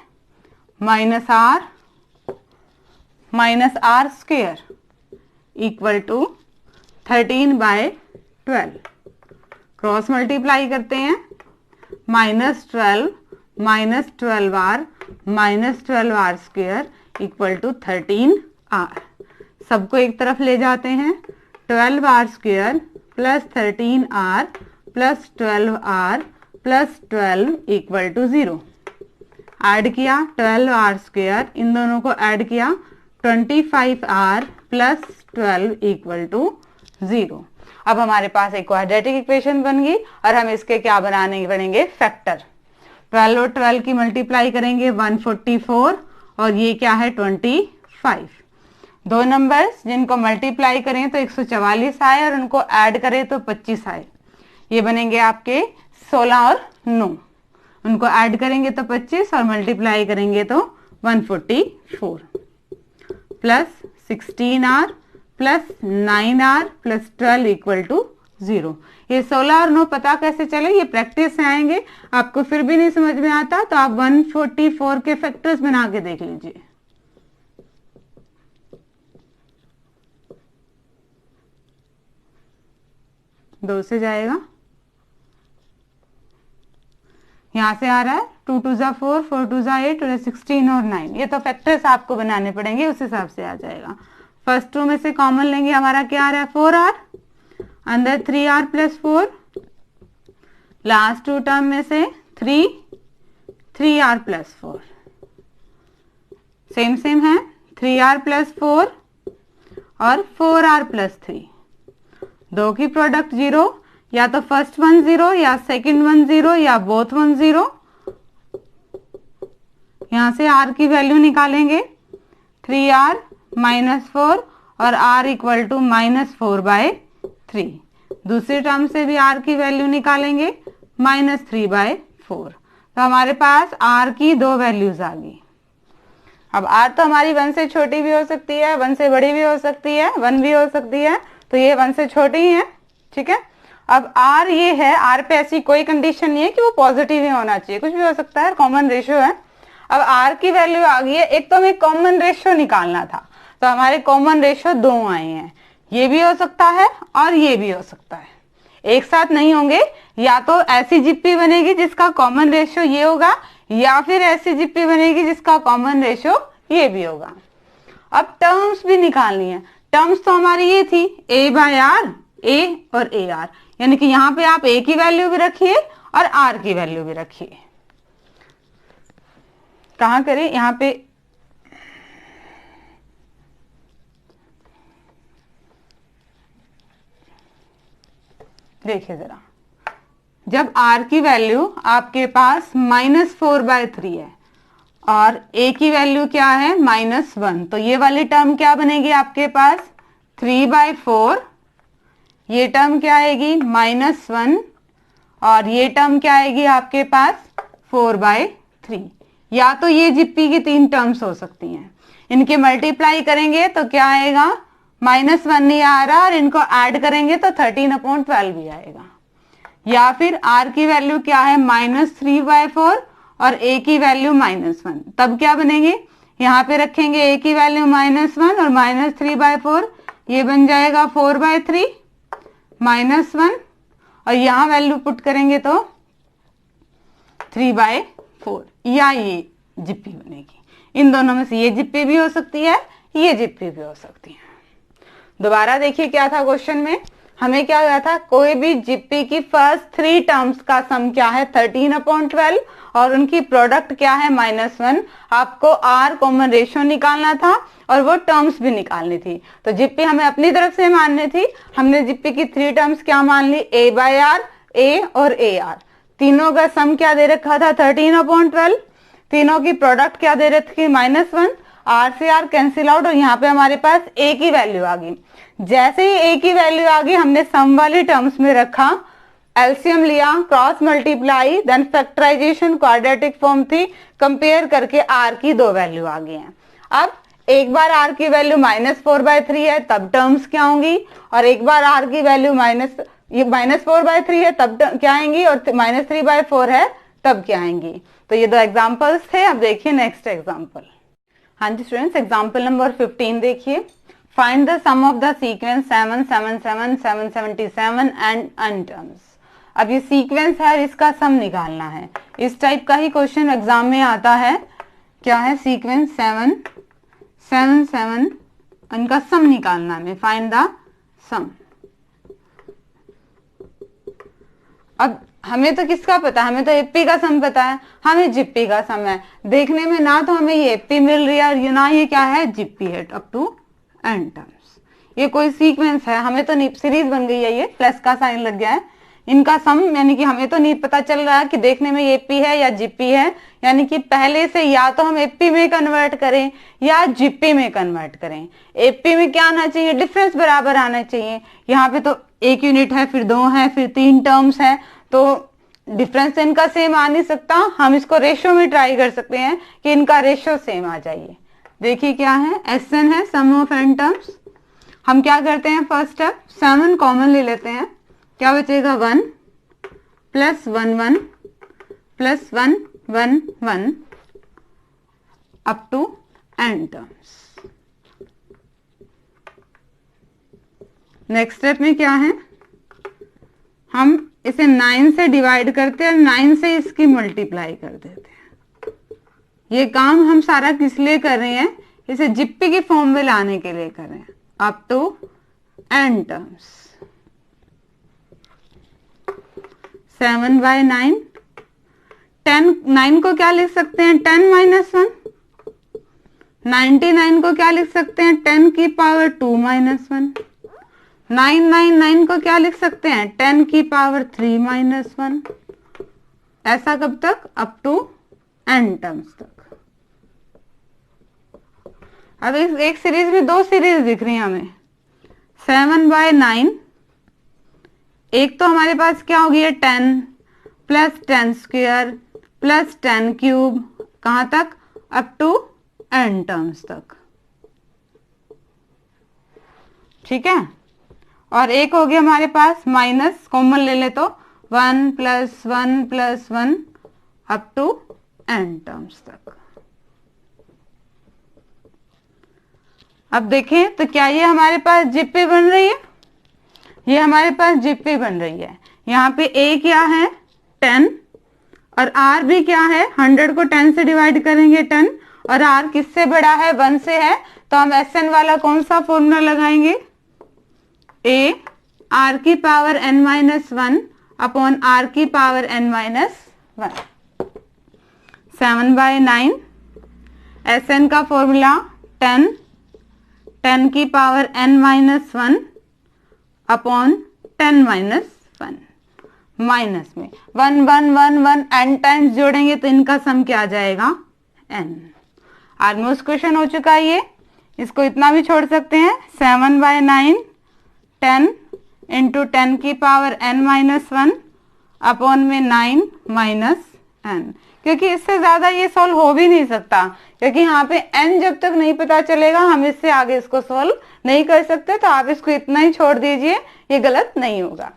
-r -r² equal to 13/12। Cross multiply करते हैं, -12 -12r -12r square equal to 13r। सबको एक तरफ ले जाते हैं, 12r square plus 13r plus 12r plus 12 equal to 0। Add किया 12r स्क्वायर, इन दोनों को ऐड किया 25r प्लस 12 इक्वल टू 0। अब हमारे पास एक क्वाड्रेटिक इक्वेशन बन गई और हम इसके क्या बनाने पड़ेंगे, फैक्टर। 12 और 12 की मल्टीप्लाई करेंगे 144 और ये क्या है 25। दो नंबर्स जिनको मल्टीप्लाई करें तो 144 आए और उनको ऐड करें तो 25 आए। ये बनेंगे आपके 16 और 9। उनको ऐड करेंगे तो 25 और मल्टीप्लाई करेंगे तो 144 plus 16r plus 9r plus 12 equal to 0। ये 16 और 9 पता कैसे चले, ये प्रैक्टिस से आएंगे। आपको फिर भी नहीं समझ में आता तो आप 144 के फैक्टर्स बना के देख लीजिए। दो से जाएगा, यहां से आ रहा है 2 2 जा 4 4 2 जा 8 और 16 और 9। ये तो फैक्टर्स आपको बनाने पड़ेंगे, उस हिसाब से आ जाएगा। फर्स्ट टू में से कॉमन लेंगे, हमारा क्या आ रहा है 4r, अंदर 3r plus 4, last to term में से 3r प्लस 4 सेम सेम है, 3r प्लस 4 और 4r प्लस 3। दो की प्रोडक्ट 0, या तो फर्स्ट वन 0 या सेकंड वन 0 या बोथ वन 0। यहां से r की वैल्यू निकालेंगे 3r -4 और r इक्वल टू -4/3। दूसरी टर्म से भी r की वैल्यू निकालेंगे -3/4। तो हमारे पास r की दो वैल्यूज आ गई। अब r तो हमारी 1 से छोटी भी हो सकती है, 1 से बड़ी भी हो सकती है, 1 भी हो सकती है, तो ये 1 से छोटी ही है, ठीक है। अब r ये है, r पे ऐसी कोई कंडीशन नहीं है कि वो पॉजिटिव ही होना चाहिए, कुछ भी हो सकता है, कॉमन रेशियो है। अब r की वैल्यू आ गई है, एक तो हमें कॉमन रेशियो निकालना था, तो हमारे कॉमन रेशियो 2 आए हैं। ये भी हो सकता है और ये भी हो सकता है, एक साथ नहीं होंगे। या तो ऐसी जिप्पी बनेगी जिसका कॉमन रेशियो ये होगा, या फिर ऐसी जिप्पी बनेगी जिसका कॉमन रेशियो ये भी होगा। अब टर्म्स भी निकालनी है। टर्म्स तो हमारी ये थी a/r, a और ar, यानी कि यहाँ पे आप a की वैल्यू भी रखिए और r की वैल्यू भी रखिए। कहाँ करें, यहाँ पे देखिए जरा, जब r की वैल्यू आपके पास -4/3 है और a की वैल्यू क्या है -1, तो ये वाली टर्म क्या बनेगी आपके पास 3/4। ये टर्म क्या आएगी -1 और ये टर्म क्या आएगी आपके पास 4/3। या तो ये जिप्पी की 3 टर्म्स हो सकती हैं, इनके मल्टीप्लाई करेंगे तो क्या आएगा -1 नहीं आ रहा और इनको ऐड करेंगे तो 13/12 भी आएगा। या फिर r की वैल्यू क्या है -3/4 और a की वैल्यू -1, तब क्या बनेंगे, यहाँ पे रखेंगे a की वैल्यू -1 और -3/4, ये बन जाएगा 4/3 -1 और यहाँ वैल्यू पुट करेंगे तो 3/4, या ये जिप्पी बनेगी। इन दोनों में से ये जिप्पी भी हो सकती है, ये जिप्पी भी हो सकती है। दोबारा देखिए क्या था क्वेश्चन में, हमें क्या हुआ था, कोई भी जिप्पी की फर्स्ट 3 टर्म्स का सम क्या है 13/12 और उनकी प्रोडक्ट क्या है -1। आपको r कॉमन रेशियो निकालना था और वो टर्म्स भी निकालनी थी। तो जिप्पी हमें अपनी तरफ से माननी थी। हमने जिप्पी की 3 टर्म्स क्या मान ली, a/r, a और ar। तीनों का सम क्या दे रखा था 13/12। तीनों की प्रोडक्ट क्या दे रखी थी -1। r से r कैंसिल आउट और यहाँ पे हमारे पास a की वैल्यू आ गई। जैसे ही a की वैल्यू आ गई हमने सम वाली टर्म्स में रखा, एलसीएम लिया, cross multiply, then factorisation, quadratic form थी, कंपेयर करके r की 2 वैल्यू आ गई हैं। अब एक बार r की वैल्यू -4/3 है तब टर्म्स क्या होंगी, और एक बार r की वैल्यू -4/3 है तब क्या आएंगी, और -3/4 है तब क्या आएंगी। तो ये 2 एग्जाम्पल्स थे। अब देखिए नेक्स्ट एग्जाम्पल। हाँ जी स्टूडेंट्स, एग्जाम्पल नंबर 15 देखिए। Find the sum of the sequence 7, 7, 7, 777 and n terms. अब ये सीक्वेंस है और इसका सम निकालना है। इस टाइप का ही क्वेश्चन एग्जाम में आता है। क्या है? सीक्वेंस 7, 7, 7, इनका सम निकालना है, फाइंड द सम। अब हमें तो किसका पता, हमें तो एपी का सम पता है, हमें जीपी का सम है। देखने में ना तो हमें ये एपी मिल रही है और ना ये क्या है, जीपी है अप टू n टर्म्स। ये कोई सीक्वेंस है, हमें तो नहीं, सीरीज बन गई है, ये प्लस का साइन लग गया है। इनका सम यानी कि हमें तो नहीं पता चल रहा है कि देखने में एपी है या जीपी है, यानी कि पहले से या तो हम एपी में कन्वर्ट करें या जीपी में कन्वर्ट करें। एपी में क्या आना चाहिए, डिफरेंस बराबर आना चाहिए। यहाँ पे तो 1 यूनिट है, फिर 2 है, फिर 3 टर्म्स है, तो डिफरेंस इनका सेम आ नहीं सकता। हम इसको रेशो में ट्राई कर सकते हैं कि इनका रेशो सेम आ जाइए। देखिए क्या है, SN है, सम ऑफ n टर्म्स। हम क्या करते हैं, फर्स्ट स्टेप 7 कॉमन ले लेते हैं। क्या बचेगा, 1 plus 1 1 plus 1 1 1 up to n terms. Next step में क्या है, हम इसे 9 से डिवाइड करते हैं, 9 से इसकी मल्टीप्लाई कर देते हैं। ये काम हम सारा किस लिए कर रहे हैं, इसे जीपी की फॉर्म में लाने के लिए कर रहे हैं, अप टू n टर्म्स। 7/9, 10, 9 को क्या लिख सकते हैं, 10 - 1। 99 को क्या लिख सकते हैं, 10 की पावर 2 - 1। 999 को क्या लिख सकते हैं, 10 की पावर 3 - 1। ऐसा कब तक, अप टू n टर्म्स तक। अब इस एक सीरीज में 2 सीरीज दिख रही है हमें। 7/9, एक तो हमारे पास क्या होगी, 10 प्लस 10 स्क्वायर प्लस 10 क्यूब, कहां तक, अप टू n टर्म्स तक। ठीक है। और एक हो गया हमारे पास माइनस, कॉमन ले ले तो 1 + 1 + 1 अप टू n टर्म्स तक। अब देखें तो क्या ये हमारे पास जीपी बन रही है, ये हमारे पास जीपी बन रही है। यहाँ पे a क्या है, 10, और r भी क्या है, 100 को 10 से डिवाइड करेंगे 10, और r किससे बड़ा है, 1 से है, तो हम SN वाला कौन सा फॉर्मूला लगाएंगे, a r की पावर n - 1 अपॉन r की पावर n - 1। 7/9, SN का फॉर्मूला 10, 10 की पावर n - 1 अपॉन 10 - 1। माइनस में 1 1 1 1 n टाइम्स जोड़ेंगे तो इनका सम क्या आ जाएगा, n। ऑलमोस्ट क्वेश्चन हो चुका है ये, इसको इतना भी छोड़ सकते हैं। 7/9, 10 इंटू 10 की पावर n - 1 अपॉन में 9 - n, क्योंकि इससे ज्यादा ये सॉल्व हो भी नहीं सकता, क्योंकि यहाँ पे n जब तक नहीं पता चलेगा हम इससे आगे इसको सॉल्व नहीं कर सकते। तो आप इसको इतना ही छोड़ दीजिए, ये गलत नहीं होगा।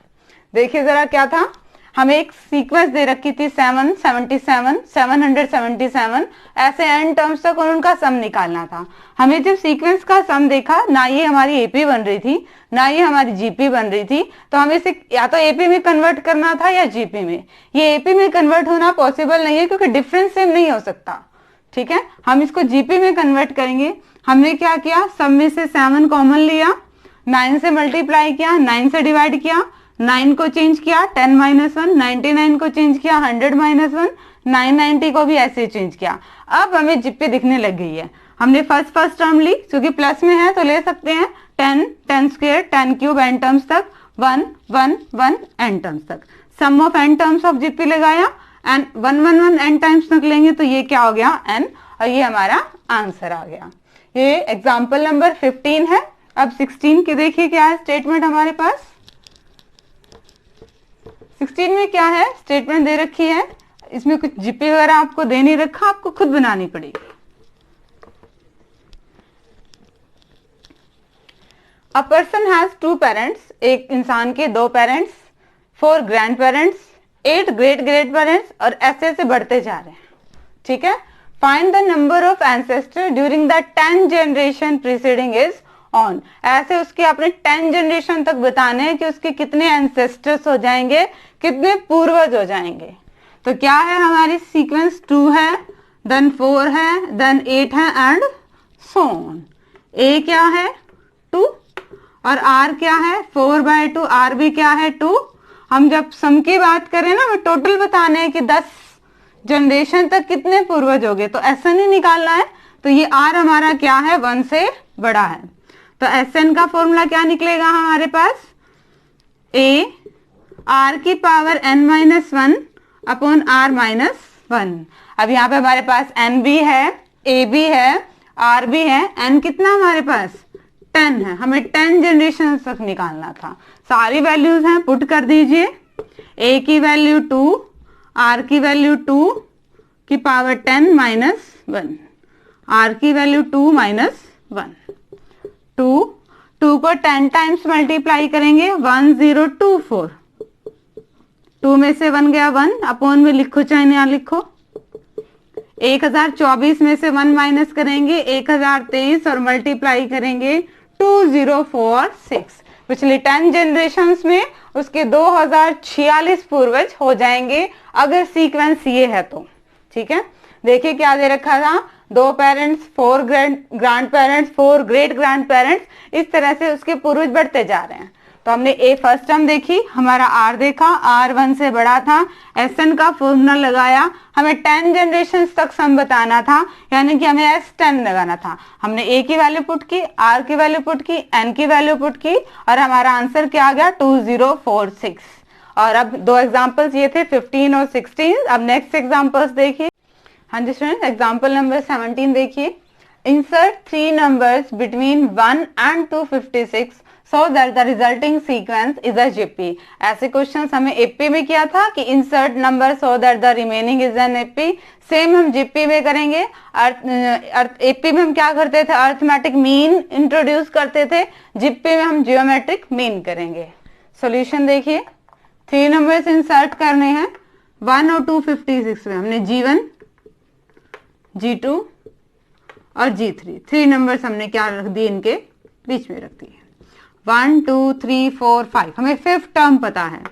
देखिए जरा क्या था, हमें एक सीक्वेंस दे रखी थी 777, 777, ऐसे n टर्म्स तक, और उनका सम निकालना था। हमें जब सीक्वेंस का सम देखा, ना ये हमारी एपी बन रही थी ना ये हमारी जीपी बन रही थी, तो हमें इसे या तो एपी में कन्वर्ट करना था या जीपी में। ये एपी में कन्वर्ट होना पॉसिबल नहीं है, क्योंकि डिफरेंस सेम नहीं हो सकता। ठीक है, हम इसको जीपी में कन्वर्ट करेंगे। हमने क्या किया, सब में से 7 कॉमन लिया, 9 से मल्टीप्लाई किया, 9 से डिवाइड किया, 9 को चेंज किया 10 - 1, 99 को चेंज किया 100 - 1, 990 को भी ऐसे चेंज किया। अब हमें जीपी दिखने लग गई है। हमने फर्स्ट टर्म ली, क्योंकि प्लस में है तो ले सकते हैं 10, 10 स्क्वायर, 10 क्यूब, n टर्म्स तक, 1 1 1 n टर्म्स तक। Sum of n terms of GP लगाया, एंड 1 1 1 n टाइम्स तक लेंगे तो ये क्या हो गया, n, और ये हमारा आंसर आ गया। ये एग्जाम्पल नंबर 15 है। अब 16 के देखिए क्या है स्टेटमेंट हमारे पास। 16 में क्या है, स्टेटमेंट दे रखी है, इसमें कुछ जीपी वगैरह आपको दे नहीं रखा, आपको खुद बनानी पड़ेगी। अ पर्सन हैज 2 पेरेंट्स, एक इंसान के 2 parents, 4 grand parents, 8 great great parents, और ऐसे ऐसे बढ़ते जा रहे हैं। ठीक है, find the number of ancestor during the 10 generation preceding is on, ऐसे उसके आपने 10 जनरेशन तक बताने हैं कि उसके कितने एंसेस्टर्स हो जाएंगे, कितने पूर्वज हो जाएंगे। तो क्या है हमारी सीक्वेंस, 2 है, देन 4 है, देन 8 है एंड सो ऑन। ए क्या है 2 और आर क्या है 4/2, आर भी क्या है 2। हम जब सम की बात करें ना, वो टोटल बताने हैं कि 10 जनरेशन तक कितने पूर्वज हो गए, तो ऐसा नहीं निकालना है। तो ये आर हमारा क्या है 1 से बड़ा है, तो एसएन का फॉर्मूला क्या निकलेगा हमारे पास, ए आर की पावर n-1 अपॉन r-1। अब यहाँ पे हमारे पास n भी है, a भी है, r भी है, n कितना हमारे पास 10 है, हमें 10 जनरेशन तक निकालना था। सारी वैल्यूज हैं, पुट कर दीजिए। a की वैल्यू 2, r की वैल्यू 2 की पावर 10 - 1, r की वैल्यू 2 - 1, 2 को 10 टाइम्स मल्टीप्लाई करेंगे 1024, 2 में से 1 गया 1, अपॉन में लिखो चाहे यहाँ लिखो। 1024 में से 1 माइनस करेंगे 1023 और मल्टीप्लाई करेंगे 2046। पिछले 10 जनरेशन्स में उसके 2046 पूर्वज हो जाएंगे अगर सीक्वेंस ये है तो। ठीक है, देखिए क्या दे रखा था, 2 parents, 4 grand parents, 4 great grand parents, इस तरह से उसके पूर्वज बढ़ते जा रहे हैं। तो हमने ए फर्स्ट टर्म देखी, हमारा आर देखा, आर 1 से बड़ा था, एसएन का फॉर्मूला लगाया, हमें 10 जनरेशन तक सम बताना था, यानी कि हमें एस 10 लगाना था। हमने ए की वैल्यू पुट की, आर की वैल्यू पुट की, एन की वैल्यू पुट की और हमारा आंसर क्या आ गया 2046। और अब 2 एग्जाम्पल्स ये थे 15 और 16। अब नेक्स्ट एग्जाम्पल्स देखिए। हाँ जी स्टूडेंट, एग्जाम्पल नंबर 17 देखिए। Insert 3 numbers between 1 and 256 so that the resulting sequence is a GP। ऐसे क्वेश्चंस हमें एपी में किया था कि insert number so that the remaining is an AP। Same हम जीपी में करेंगे। एपी में हम क्या करते थे, अर्थमेटिक मीन इंट्रोड्यूस करते थे, जीपी में हम जियोमेट्रिक मीन करेंगे। सॉल्यूशन देखिए, 3 नंबर्स इंसर्ट करने हैं 1 और 256 में। हमने G1, G2 और G3, 3 नंबर्स हमने क्या रख दिए, इनके बीच में रख दिए। 1 2 3 4 5, हमें 5th टर्म पता है।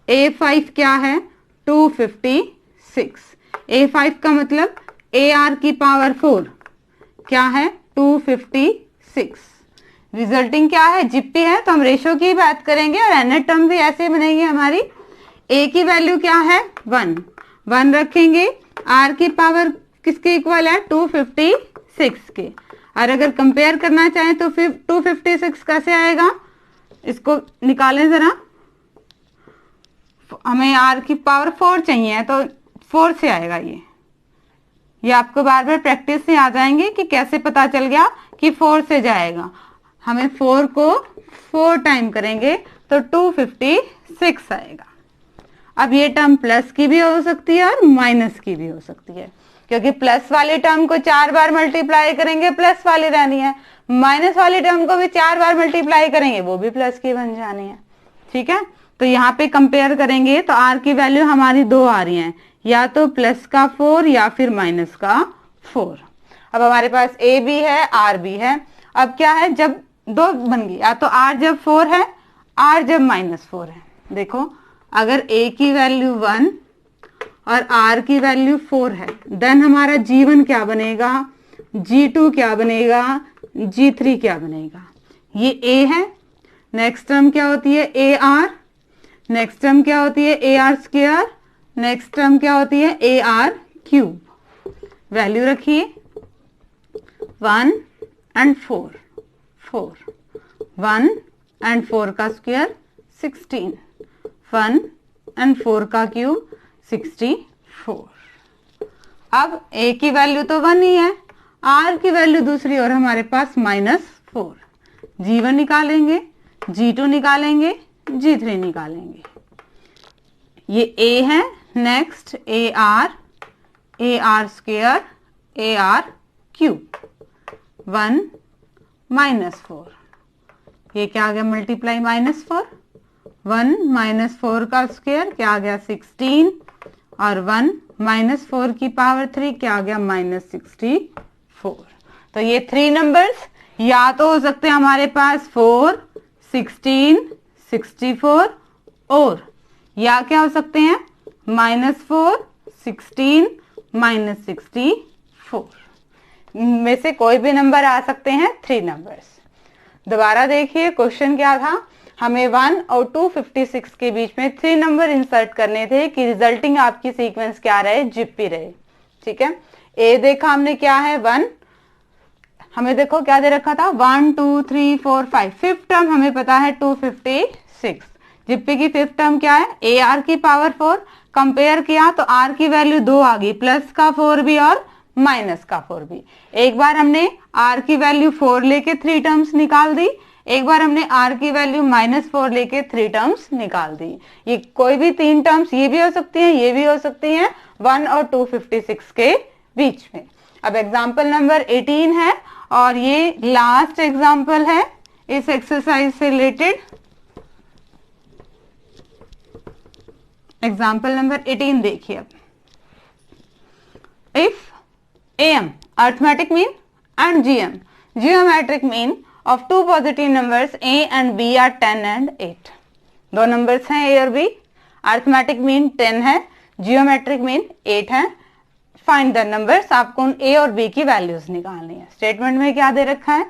A5 क्या है 256। A5 का मतलब AR की पावर 4 क्या है 256। रिजल्टिंग क्या है, जीपी है, तो हम रेशो की बात करेंगे और एनएट टर्म भी ऐसे बनेगी हमारी। A की वैल्यू क्या है 1 रखेंगे, R की पावर किसके इक्वल है 256 के। और अगर कंपेयर करना चाहें तो फिर 256 कैसे आएगा, इसको निकालें जरा। हमें R की पावर 4 चाहिए तो 4 से आएगा ये आपको बार बार प्रैक्टिस से आ जाएंगे कि कैसे पता चल गया कि 4 से जाएगा। हमें 4 को 4 टाइम करेंगे तो 256 आएगा। अब ये टर्म प्लस की भी हो सकती है और माइनस की भी हो सकती है, क्योंकि प्लस वाले टर्म को 4 बार मल्टीप्लाई करेंगे प्लस वाली रहनी है, माइनस वाले टर्म को भी 4 बार मल्टीप्लाई करेंगे वो भी प्लस की बन जानी है। ठीक है, तो यहाँ पे कंपेयर करेंगे तो आर की वैल्यू हमारी 2 आ रही है, या तो प्लस का 4 या फिर माइनस का 4। अब हमारे पास ए भी है आर भी है। अब क्या है, जब 2 बन गई, या तो आर जब 4 है, आर जब -4 है। देखो अगर ए की वैल्यू 1 और R की वैल्यू 4 है, देन हमारा G1 क्या बनेगा, G2 क्या बनेगा, G3 क्या बनेगा। ये A है, नेक्स्ट टर्म क्या होती है AR, नेक्स्ट टर्म क्या होती है AR², नेक्स्ट टर्म क्या होती है AR³। वैल्यू रखिए 1 and 4, 1 and 4 का स्क्वायर 16, 1 and 4 का क्यूब 64। अब A की वैल्यू तो 1 ही है, R की वैल्यू दूसरी और हमारे पास -4। G1 निकालेंगे, G2 निकालेंगे, G3 निकालेंगे। ये A है, नेक्स्ट AR, AR² AR³, 1 -4, ये क्या आ गया मल्टीप्लाई -4, 1 -4 का स्क्वायर क्या आ गया 16 और 1 -4 की पावर 3 क्या आ गया -64। तो ये 3 नंबर्स या तो हो सकते हैं हमारे पास 4, 16, 64 और या क्या हो सकते हैं -4, 16, -64 में से कोई भी नंबर आ सकते हैं 3 नंबर्स। दोबारा देखिए क्वेश्चन क्या था, हमें 1 और 256 के बीच में 3 नंबर इंसर्ट करने थे कि रिजल्टिंग आपकी सीक्वेंस क्या रहे, जिप्पी रहे। ठीक है, ए देखा हमने क्या है 1, हमें देखो क्या दे रखा था 1 2 3 4 5, फिफ्थ टर्म हमें पता है 256, जिप्पी की फिफ्थ टर्म क्या है ए आर की पावर 4, कंपेयर किया तो आर की वैल्यू 2 आ गई, प्लस का 4 भी और माइनस का 4 भी। एक बार हमने आर की वैल्यू 4 लेके 3 टर्म्स निकाल दी, एक बार हमने आर की वैल्यू -4 लेके 3 टर्म्स निकाल दी। ये कोई भी 3 टर्म्स ये भी हो सकती हैं, ये भी हो सकती हैं 1 और 256 के बीच में। अब एग्जाम्पल नंबर 18 है और ये लास्ट एग्जाम्पल है इस एक्सरसाइज से रिलेटेड। एग्जाम्पल नंबर 18 देखिए। अब if AM arithmetic mean and GM geometric mean of two positive numbers A and B are 10 and 8। दो नंबर्स हैं A और B, arithmetic mean 10 है, geometric mean 8 है। फाइंड द नंबर्स, आपको उन A और B की वैल्यूज निकालनी है। स्टेटमेंट में क्या दे रखा है,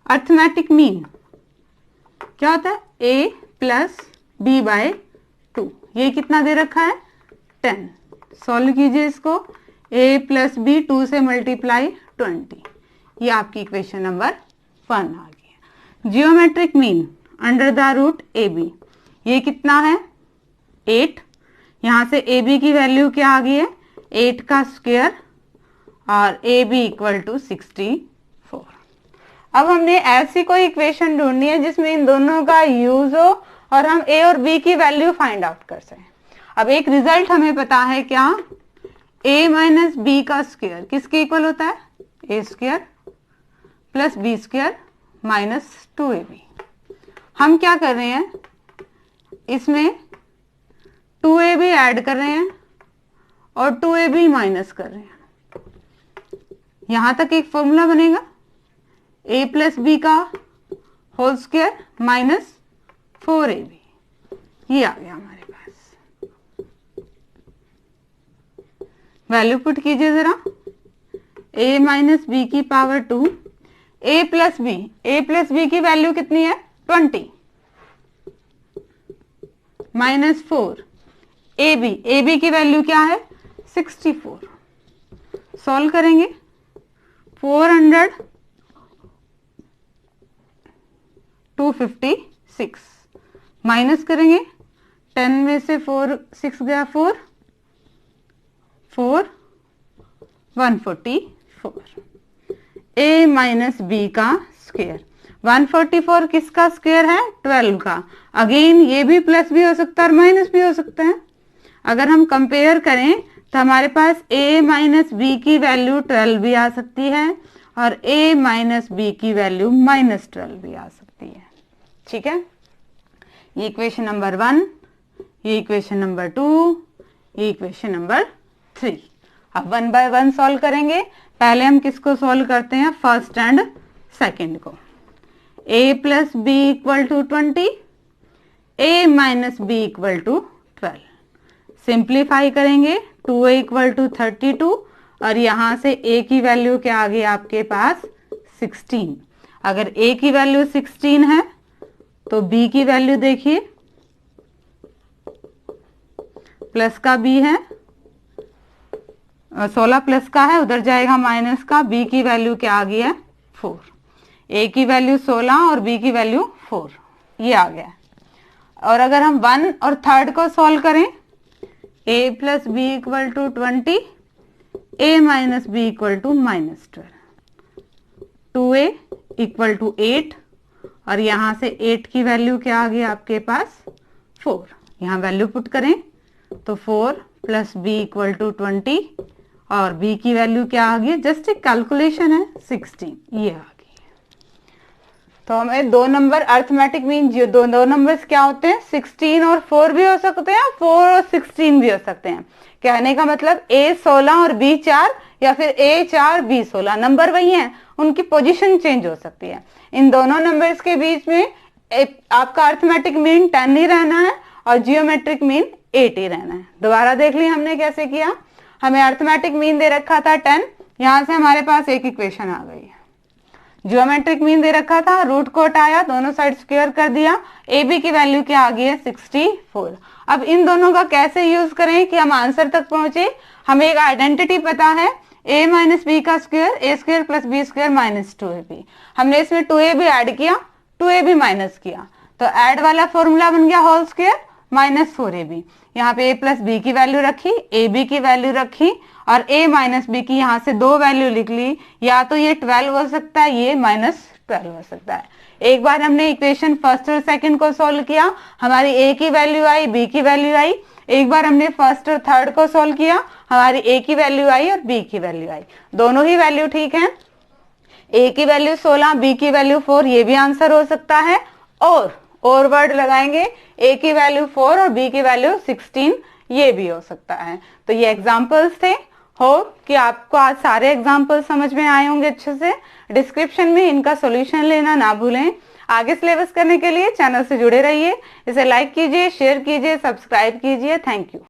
अर्थमेटिक मीन क्या होता है A प्लस B बाय 2, ये कितना दे रखा है 10। सॉल्व कीजिए इसको, A प्लस B 2 से मल्टीप्लाई 20, ये आपकी इक्वेशन नंबर 1 आ गई। Geometric mean under the root AB, ये कितना है 8, यहां से AB की वैल्यू क्या आ गई है 8 का स्क्वायर और AB इक्वल टू 64। अब हमने ऐसी कोई इक्वेशन ढूंढनी है जिसमें इन दोनों का यूज हो और हम A और B की वैल्यू फाइंड आउट कर सकें। अब एक रिजल्ट हमें पता है क्या, A माइनस बी का स्क्वायर किसके इक्वल होता है A square plus B square minus 2AB। हम क्या कर रहे हैं, इसमें 2AB ऐड कर रहे हैं और 2AB माइनस कर रहे हैं। यहां तक एक फॉर्मूला बनेगा A प्लस बी का होल स्क्वायर माइनस 4AB, ये आ गया हमारे पास। वैल्यू पुट कीजिए जरा, A माइनस बी की पावर 2, A प्लस बी की वैल्यू कितनी है 20 माइनस 4, AB की वैल्यू क्या है 64। सॉल्व करेंगे 400 256 माइनस करेंगे 10 में से 4 6 गया 4 144। A माइनस बी का स्क्वायर, 144 किसका स्क्वायर है 12 का। अगेन ये भी प्लस भी हो सकता है और माइनस भी हो सकता है। अगर हम कंपेयर करें तो हमारे पास A माइनस बी की वैल्यू 12 भी आ सकती है और A माइनस बी की वैल्यू माइनस 12 भी आ सकती है। ठीक है, ये इक्वेशन नंबर 1, ये इक्वेशन नंबर 2, ये इक्वेशन नंबर 3। अब 1 बाय 1 सॉल्व करेंगे। पहले हम किसको सॉल्व करते हैं, फर्स्ट एंड सेकंड को। A plus B equal to 20, A minus B equal to 12। Simplify करेंगे 2A इक्वल टू 32 और यहां से A की वैल्यू क्या आ गई आपके पास 16। अगर A की वैल्यू 16 है तो B की वैल्यू देखिए, प्लस का B है 16 प्लस का है, उधर जाएगा माइनस का। B की वैल्यू क्या आ गई है 4, A की वैल्यू 16 और B की वैल्यू 4, ये आ गया। और अगर हम 1 और 3 को सॉल्व करें, A plus B equal to 20, A minus B equal to minus 12, 2A equal to 8 और यहां से 8 की वैल्यू क्या आ गई आपके पास 4। यहां वैल्यू पुट करें तो 4 प्लस बी इक्वल टू 20 और B की वैल्यू क्या आ गई, जस्ट एक कैलकुलेशन है 16, ये आ गई। तो हमें दो नंबर अर्थमेटिक मीन दो नंबर्स क्या होते हैं 16 और 4 भी हो सकते हैं, 4 और 16 भी हो सकते हैं। कहने का मतलब A 16 और B 4 या फिर A 4 B 16, नंबर वही है, उनकी पोजीशन चेंज हो सकती है। इन दोनों नंबर्स के बीच में आपका अर्थमेटिक मीन 10 ही रहना है और जियोमेट्रिक मीन 8 ही रहना है। दोबारा देख लिया हमने कैसे किया। हमें अर्थमेटिक मीन दे रखा था 10, यहां से हमारे पास एक इक्वेशन आ गई है। जियोमेट्रिक मीन दे रखा था, रूट को हटाया, दोनों साइड स्क्वायर कर दिया, ए बी की वैल्यू क्या आ गई है 64। अब इन दोनों का कैसे यूज करें कि हम आंसर तक पहुंचे। हमें एक आइडेंटिटी पता है, a माइनस बी का square a square plus b square minus 2ab। हमने इसमें 2a भी ऐड किया, 2a भी माइनस किया, तो ऐड वाला फॉर्मूला बन गया होल स्क्वायर माइनस 4ab। यहाँ पे a प्लस बी की वैल्यू रखी, ए बी की वैल्यू रखी और a माइनस बी की यहाँ से 2 वैल्यू लिख ली। या तो ये 12 हो सकता है, ये माइनस 12 हो सकता है। एक बार हमने इक्वेशन फर्स्ट और सेकंड को सॉल्व किया, हमारी a की वैल्यू आई, b की वैल्यू आई। एक बार हमने फर्स्ट और थर्ड को सॉल्व किया, हमारी a की वैल्यू आई और b की वैल्यू आई, दोनों ही वैल्यू ठीक है। a की वैल्यू 16, b की वैल्यू 4, ये भी आंसर हो सकता है। और वर्ड लगाएंगे, a की वैल्यू 4 और b की वैल्यू 16, ये भी हो सकता है। तो ये एग्जांपल्स थे। होप कि आपको आज सारे एग्जांपल समझ में आए होंगे अच्छे से। डिस्क्रिप्शन में इनका सॉल्यूशन लेना ना भूलें। आगे सिलेबस करने के लिए चैनल से जुड़े रहिए। इसे लाइक कीजिए, शेयर कीजिए, सब्सक्राइब कीजिए। Thank you.